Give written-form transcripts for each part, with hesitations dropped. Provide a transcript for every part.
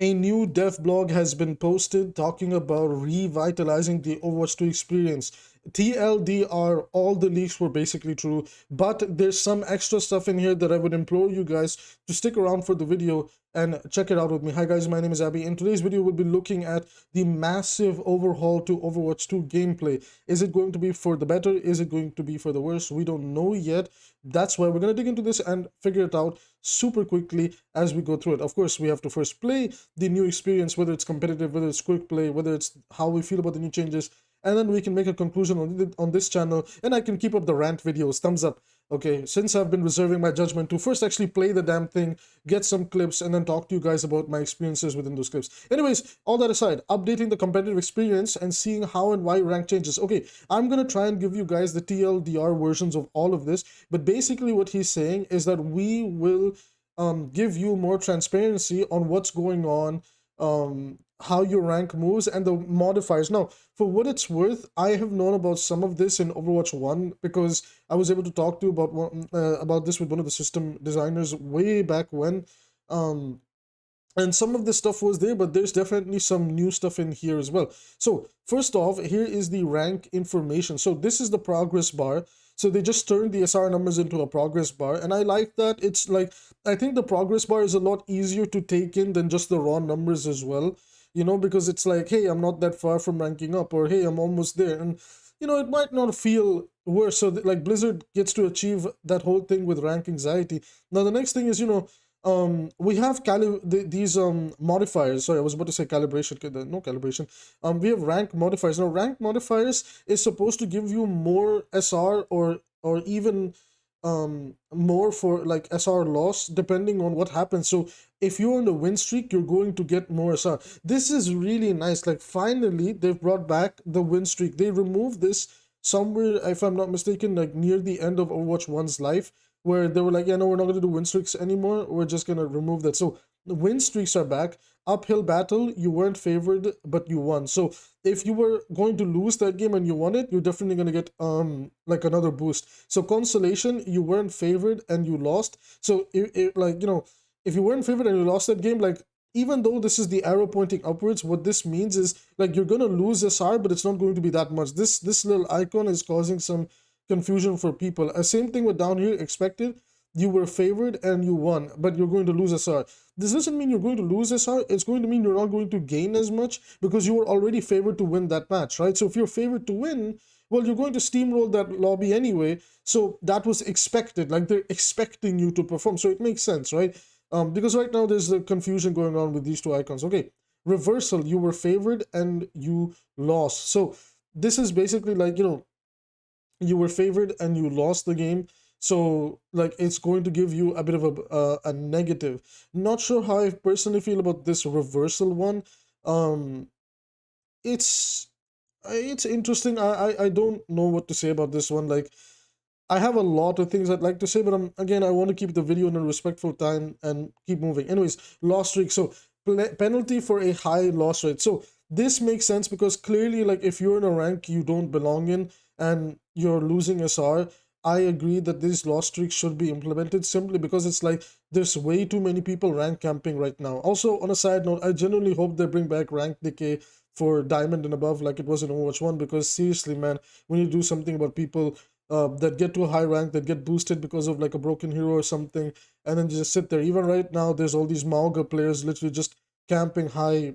A new dev blog has been posted talking about revitalizing the Overwatch 2 experience. TLDR, all the leaks were basically true, but there's some extra stuff in here that I would implore you guys to stick around for the video and check it out with me. Hi guys, my name is Abby. In today's video, we'll be looking at the massive overhaul to Overwatch 2 gameplay. Is it going to be for the better? Is it going to be for the worse? We don't know yet. That's why we're going to dig into this and figure it out super quickly as we go through it. Of course, we have to first play the new experience, whether it's competitive, whether it's quick play, whether it's how we feel about the new changes, and then we can make a conclusion on this channel, and I can keep up the rant videos. Thumbs up. Okay, since I've been reserving my judgment to first actually play the damn thing, get some clips, and then talk to you guys about my experiences within those clips. Anyways, all that aside, updating the competitive experience and seeing how and why rank changes. Okay, I'm gonna try and give you guys the TLDR versions of all of this, but basically what he's saying is that we will give you more transparency on what's going on, how your rank moves, and the modifiers. Now, for what it's worth, I have known about some of this in Overwatch 1 because I was able to talk to about this with one of the system designers way back when. And some of the stuff was there, but there's definitely some new stuff in here as well. So first off, here is the rank information. So this is the progress bar. So they just turned the SR numbers into a progress bar, and I like that. It's like, I think the progress bar is a lot easier to take in than just the raw numbers as well, you know, because it's like, hey, I'm not that far from ranking up, or hey, I'm almost there. And you know, it might not feel worse. So like Blizzard gets to achieve that whole thing with rank anxiety. Now the next thing is, you know, we have these modifiers. Sorry, I was about to say calibration. No calibration. We have rank modifiers. Now rank modifiers is supposed to give you more SR, or even more for like SR loss depending on what happens. So if you're on a win streak, you're going to get more SR. This is really nice. Like finally they've brought back the win streak. They removed this somewhere, if I'm not mistaken, like near the end of Overwatch 1's life, where they were like, yeah, no, we're not going to do win streaks anymore. We're just going to remove that. So the win streaks are back. Uphill battle, you weren't favored, but you won. So if you were going to lose that game and you won it, you're definitely going to get like another boost. So consolation, you weren't favored and you lost. So like, you know, if you weren't favored and you lost that game, like, even though this is the arrow pointing upwards, what this means is like you're gonna lose SR, but it's not going to be that much. This little icon is causing some confusion for people. Same thing with down here, expected. You were favored and you won, but you're going to lose SR. This doesn't mean you're going to lose SR. It's going to mean you're not going to gain as much because you were already favored to win that match, right? So if you're favored to win, well, you're going to steamroll that lobby anyway. So that was expected. Like they're expecting you to perform. So it makes sense, right? Because right now there's a confusion going on with these two icons. Okay, reversal, you were favored and you lost. So this is basically like, you know, you were favored and you lost the game. So like it's going to give you a bit of a negative. Not sure how I personally feel about this reversal one. Um, it's interesting. I don't know what to say about this one. Like I have a lot of things I'd like to say, but again, I want to keep the video in a respectful time and keep moving. Anyways, loss streak. So penalty for a high loss rate. So this makes sense because clearly, like if you're in a rank you don't belong in and you're losing SR, I agree that these loss streaks should be implemented simply because it's like there's way too many people rank camping right now. Also, on a side note, I genuinely hope they bring back rank decay for diamond and above like it was in Overwatch 1, because seriously, man, we need to do something about people that get to a high rank, that get boosted because of like a broken hero or something, and then just sit there. Even right now, there's all these 𝐒𝐈𝐓 players literally just camping high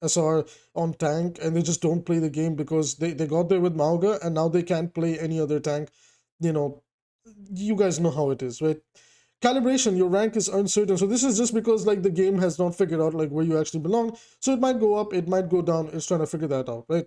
SR on tank, and they just don't play the game because they got there with 𝐒𝐈𝐓, and now they can't play any other tank. You know, you guys know how it is, right? Calibration, your rank is uncertain. So this is just because like the game has not figured out like where you actually belong. So it might go up, it might go down. It's trying to figure that out, right?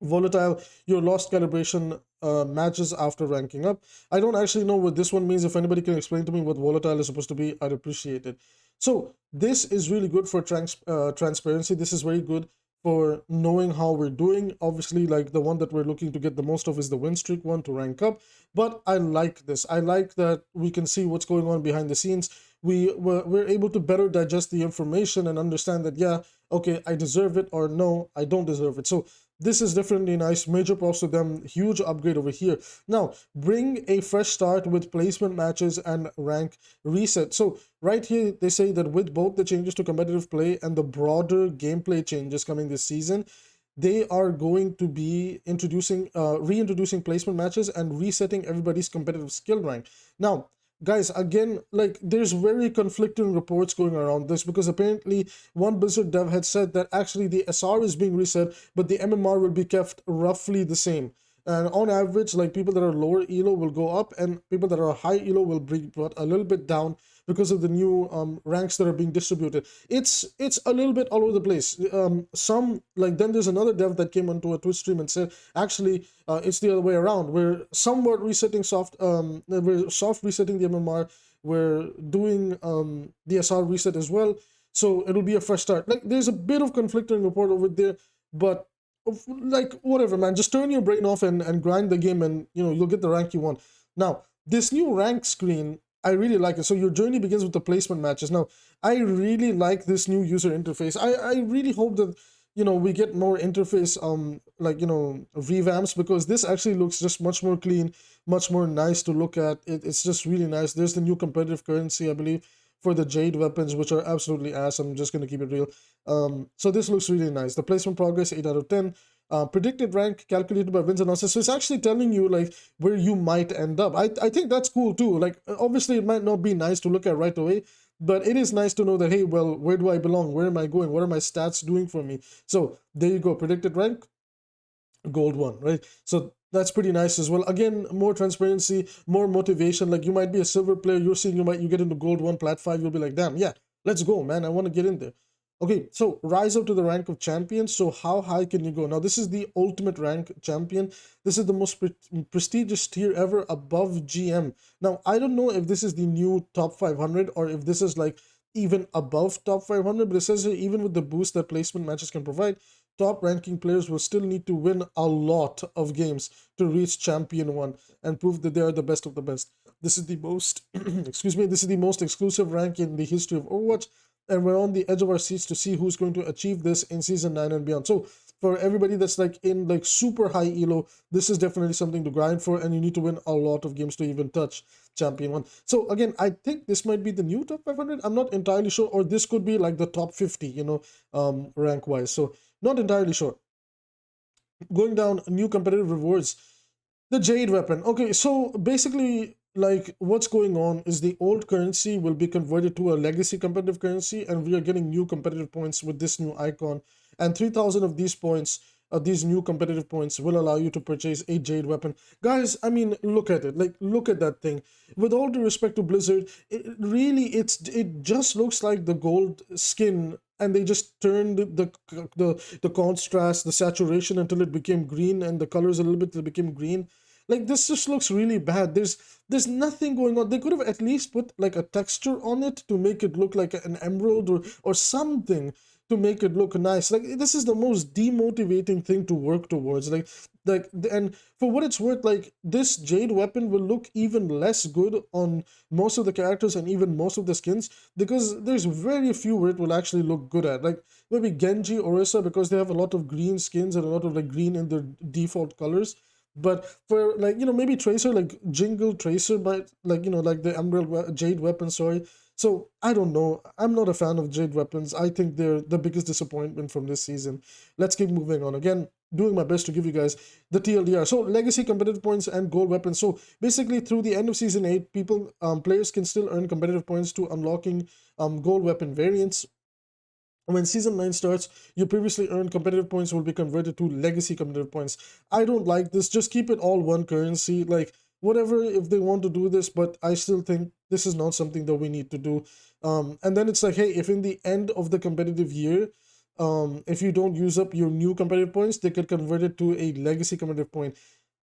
Volatile, your lost calibration matches after ranking up. I don't actually know what this one means. If anybody can explain to me what volatile is supposed to be, I'd appreciate it. So this is really good for transparency. This is very good for knowing how we're doing. Obviously, like the one that we're looking to get the most of is the win streak one to rank up. But I like this. I like that we can see what's going on behind the scenes. We're able to better digest the information and understand that, yeah, okay, I deserve it, or no, I don't deserve it. So this is definitely nice. Major props to them. Huge upgrade over here. Now, bring a fresh start with placement matches and rank reset. So right here, they say that with both the changes to competitive play and the broader gameplay changes coming this season, they are going to be reintroducing placement matches and resetting everybody's competitive skill rank. Now, guys, again, like, there's very conflicting reports going around this, because apparently one Blizzard dev had said that actually the SR is being reset, but the MMR will be kept roughly the same. And on average, like, people that are lower elo will go up, and people that are high elo will be brought a little bit down because of the new ranks that are being distributed. It's a little bit all over the place. Then there's another dev that came onto a Twitch stream and said actually it's the other way around. We're somewhat resetting we're soft resetting the MMR. We're doing the SR reset as well, so it'll be a fresh start. Like, there's a bit of conflicting report over there, but like, whatever, man, just turn your brain off and grind the game, and you'll get the rank you want. Now, this new rank screen, I really like it. So your journey begins with the placement matches. Now, I really like this new user interface. I really hope that we get more interface revamps, because this actually looks just much more clean, much more nice to look at. It's just really nice. There's the new competitive currency, I believe, for the Jade weapons, which are absolutely ass. I'm just gonna keep it real. So this looks really nice. The placement progress, 8 out of 10. Predicted rank calculated by wins and losses. So it's actually telling you like where you might end up. I think that's cool too. Like, obviously it might not be nice to look at right away, but it is nice to know that, hey, well, where do I belong? Where am I going? What are my stats doing for me? So there you go. Predicted rank, gold 1, right? So that's pretty nice as well. Again, more transparency, more motivation. Like, you might be a silver player, you're seeing you get into gold 1, plat 5, you'll be like, damn, yeah, let's go, man, I want to get in there. Okay, so rise up to the rank of champion. So how high can you go? Now, this is the ultimate rank champion. This is the most prestigious tier ever, above GM. Now, I don't know if this is the new top 500 or if this is like even above top 500, but it says here, even with the boost that placement matches can provide, top ranking players will still need to win a lot of games to reach champion 1 and prove that they are the best of the best. This is the most, excuse me, this is the most exclusive rank in the history of Overwatch, and we're on the edge of our seats to see who's going to achieve this in season 9 and beyond. So for everybody that's like in like super high elo, this is definitely something to grind for, and you need to win a lot of games to even touch champion 1. So again, I think this might be the new top 500. I'm not entirely sure, or this could be like the top 50, rank wise. So not entirely sure. Going down, new competitive rewards. The Jade weapon. Okay, so basically, like, what's going on is the old currency will be converted to a legacy competitive currency, and we are getting new competitive points with this new icon. And 3,000 of these points, these new competitive points, will allow you to purchase a Jade weapon. Guys, I mean, look at it. Like, look at that thing. With all due respect to Blizzard, it just looks like the gold skin, and they just turned the contrast, the saturation, until it became green, and the colors a little bit, it became green. Like, this just looks really bad. There's nothing going on. They could have at least put like a texture on it to make it look like an emerald, or something to make it look nice. Like, this is the most demotivating thing to work towards. And for what it's worth, like, this Jade weapon will look even less good on most of the characters and even most of the skins, because there's very few where it will actually look good at. Like, maybe Genji, Orisa, because they have a lot of green skins and a lot of like green in their default colors. But for like, maybe Tracer, like Jingle Tracer, but like, like the Emerald Jade weapon, sorry. So I don't know. I'm not a fan of Jade weapons. I think they're the biggest disappointment from this season. Let's keep moving on. Again, doing my best to give you guys the TLDR. So legacy competitive points and gold weapons. So basically, through the end of season 8, players can still earn competitive points to unlocking gold weapon variants. When season 9 starts, your previously earned competitive points will be converted to legacy competitive points. I don't like this. Just keep it all one currency. Like, whatever, if they want to do this, but I still think this is not something that we need to do. And then it's like, hey, if in the end of the competitive year, if you don't use up your new competitive points, they could convert it to a legacy competitive point.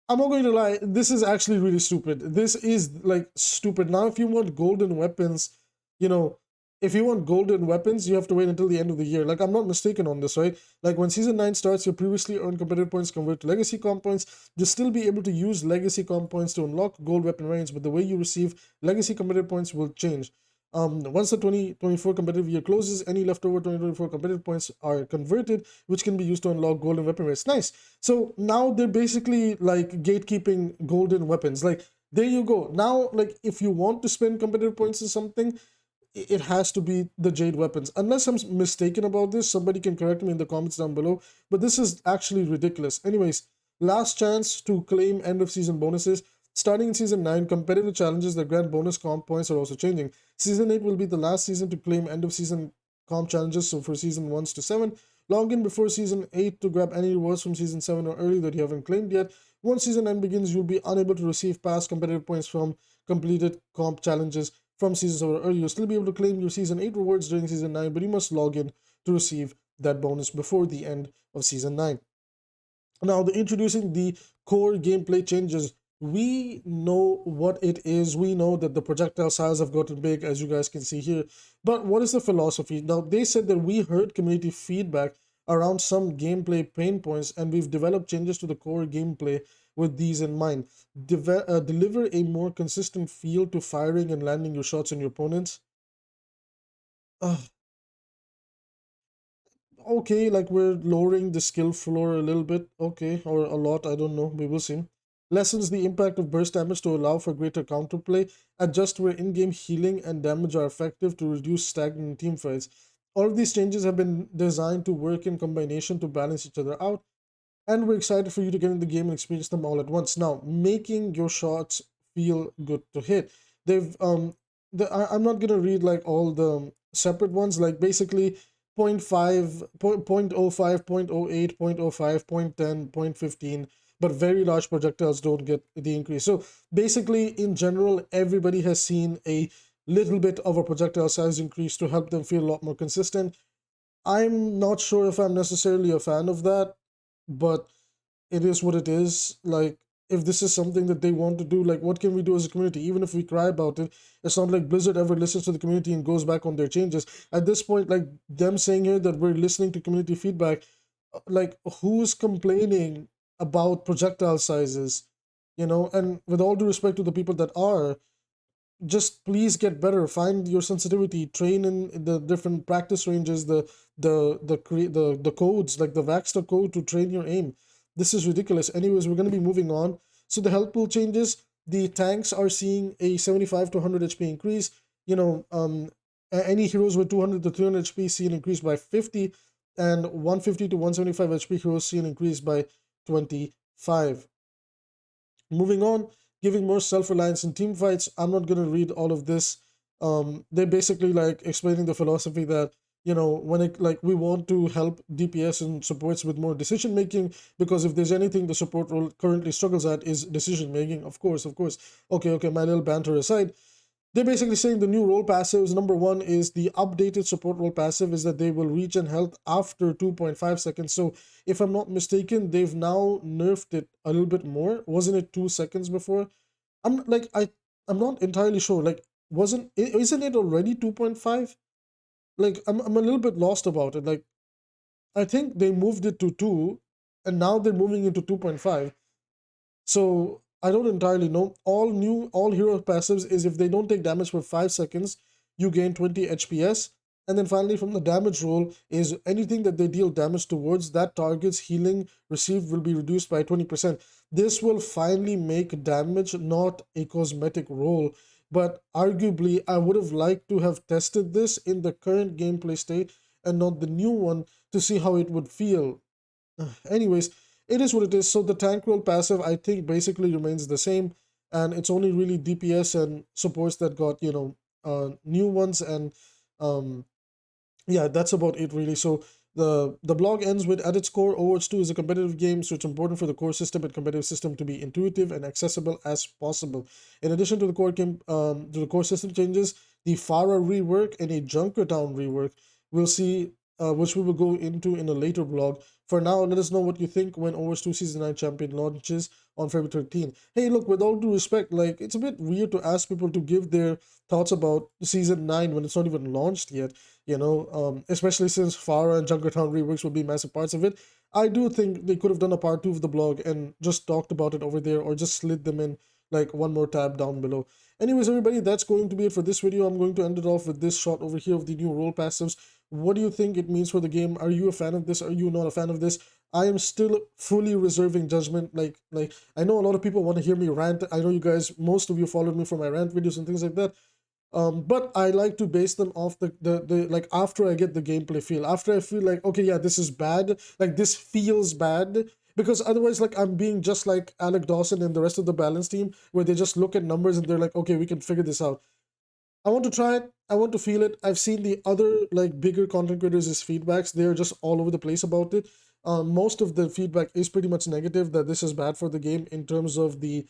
I'm not going to lie, this is actually really stupid. This is like stupid. Now, if you want golden weapons, if you want golden weapons, you have to wait until the end of the year. Like, I'm not mistaken on this, right? Like, when season 9 starts, your previously earned competitive points convert to legacy comp points. You'll still be able to use legacy comp points to unlock gold weapon variants, but the way you receive legacy competitive points will change. Once the 2024 competitive year closes, any leftover 2024 competitive points are converted, which can be used to unlock golden weapon rates. Nice. So now they're basically like gatekeeping golden weapons. Like, there you go. Now, like, if you want to spend competitive points on something, it has to be the jade weapons. Unless I'm mistaken about this, somebody can correct me in the comments down below, but this is actually ridiculous. Anyways, last chance to claim end of season bonuses. Starting in season 9, competitive challenges that grant bonus comp points are also changing. Season 8 will be the last season to claim end of season comp challenges, so for season 1 to 7. Log in before season 8 to grab any rewards from season 7 or early that you haven't claimed yet. Once season 9 begins, you'll be unable to receive past competitive points from completed comp challenges from season 7 or early. You'll still be able to claim your season 8 rewards during season 9, but you must log in to receive that bonus before the end of season 9. Now, they're introducing the core gameplay changes. We know what it is. We know that the projectile size have gotten big, as you guys can see here. But what is the philosophy? Now, they said that we heard community feedback around some gameplay pain points, and we've developed changes to the core gameplay with these in mind. Deliver a more consistent feel to firing and landing your shots on your opponents. Okay, like we're lowering the skill floor a little bit, okay, or a lot, I don't know, we will see. Lessens the impact of burst damage to allow for greater counterplay. Adjust where in-game healing and damage are effective to reduce stagnant teamfights. All of these changes have been designed to work in combination to balance each other out, and we're excited for you to get in the game and experience them all at once. Now, making your shots feel good to hit. They've I'm not gonna read like all the separate ones. Like basically 0.5, 0.05, 0.08, 0.05, 0.10, 0.15, but very large projectiles don't get the increase. So basically, in general, everybody has seen a little bit of a projectile size increase to help them feel a lot more consistent. I'm not sure if I'm necessarily a fan of that, but it is what it is. Like, if this is something that they want to do, like, what can we do as a community? Even if we cry about it, it's not like Blizzard ever listens to the community and goes back on their changes. At this point, like, them saying here that we're listening to community feedback, like, who's complaining about projectile sizes? You know, and with all due respect to the people that are, just please get better, find your sensitivity, train in the different practice ranges, the codes, like the Vaxter code to train your aim. This is ridiculous. Anyways, we're going to be moving on. So the health pool changes. The tanks are seeing a 75 to 100 HP increase. You know, any heroes with 200 to 300 HP see an increase by 50, and 150 to 175 HP heroes see an increase by 25. Moving on, giving more self-reliance in team fights. I'm not going to read all of this. They're basically like explaining the philosophy that, you know, when it, like, we want to help DPS and supports with more decision making, because if there's anything the support role currently struggles at is decision making. Of course. Okay, my little banter aside, they're basically saying the new role passives. Number one is the updated support role passive is that they will regen health after 2.5 seconds. So if I'm not mistaken, they've now nerfed it a little bit more. Wasn't it 2 seconds before? I'm not entirely sure. Like, isn't it already 2.5? Like, I'm a little bit lost about it. Like, I think they moved it to 2, and now they're moving into 2.5. So I don't entirely know. All hero passives is if they don't take damage for 5 seconds, you gain 20 HPS. And then finally, from the damage roll, is anything that they deal damage towards, that target's healing received will be reduced by 20%. This will finally make damage not a cosmetic roll, but arguably I would have liked to have tested this in the current gameplay state and not the new one to see how it would feel. Anyways, it is what it is. So the tank roll passive, I think, basically remains the same, and it's only really DPS and supports that got, you know, new ones, and yeah, that's about it really. So the blog ends with, at its core, Overwatch 2 is a competitive game, so it's important for the core system and competitive system to be intuitive and accessible as possible. In addition to the core system changes, the Farah rework and a Junkertown rework, we'll see, which we will go into in a later blog. For now, let us know what you think when Overwatch 2 Season 9 Champion launches on February 13th. Hey, look, with all due respect, like, it's a bit weird to ask people to give their thoughts about Season 9 when it's not even launched yet, you know, especially since Farah and Junkertown reworks will be massive parts of it. I do think they could have done a part 2 of the blog and just talked about it over there, or just slid them in like one more tab down below. Anyways, everybody, that's going to be it for this video. I'm going to end it off with this shot over here of the new role passives. What do you think it means for the game? Are you a fan of this? Are you not a fan of this? I am still fully reserving judgment. Like I know a lot of people want to hear me rant. I know you guys, most of you followed me for my rant videos and things like that. But I like to base them off the like after I get the gameplay feel. After I feel like, okay, yeah, this is bad. Like this feels bad. Because otherwise, like, I'm being just like Alec Dawson and the rest of the balance team, where they just look at numbers and they're like, okay, we can figure this out. I want to try it. I want to feel it. I've seen the other like bigger content creators' feedbacks. They're just all over the place about it. Most of the feedback is pretty much negative, that this is bad for the game in terms of the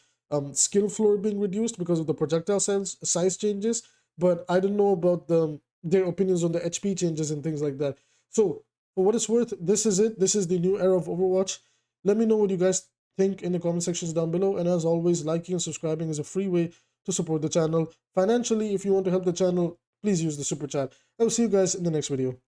skill floor being reduced because of the projectile size changes. But I don't know about their opinions on the HP changes and things like that. So for what it's worth, this is it. This is the new era of Overwatch. Let me know what you guys think in the comment sections down below. And as always, liking and subscribing is a free way to support the channel. Financially, if you want to help the channel, please use the super chat. I will see you guys in the next video.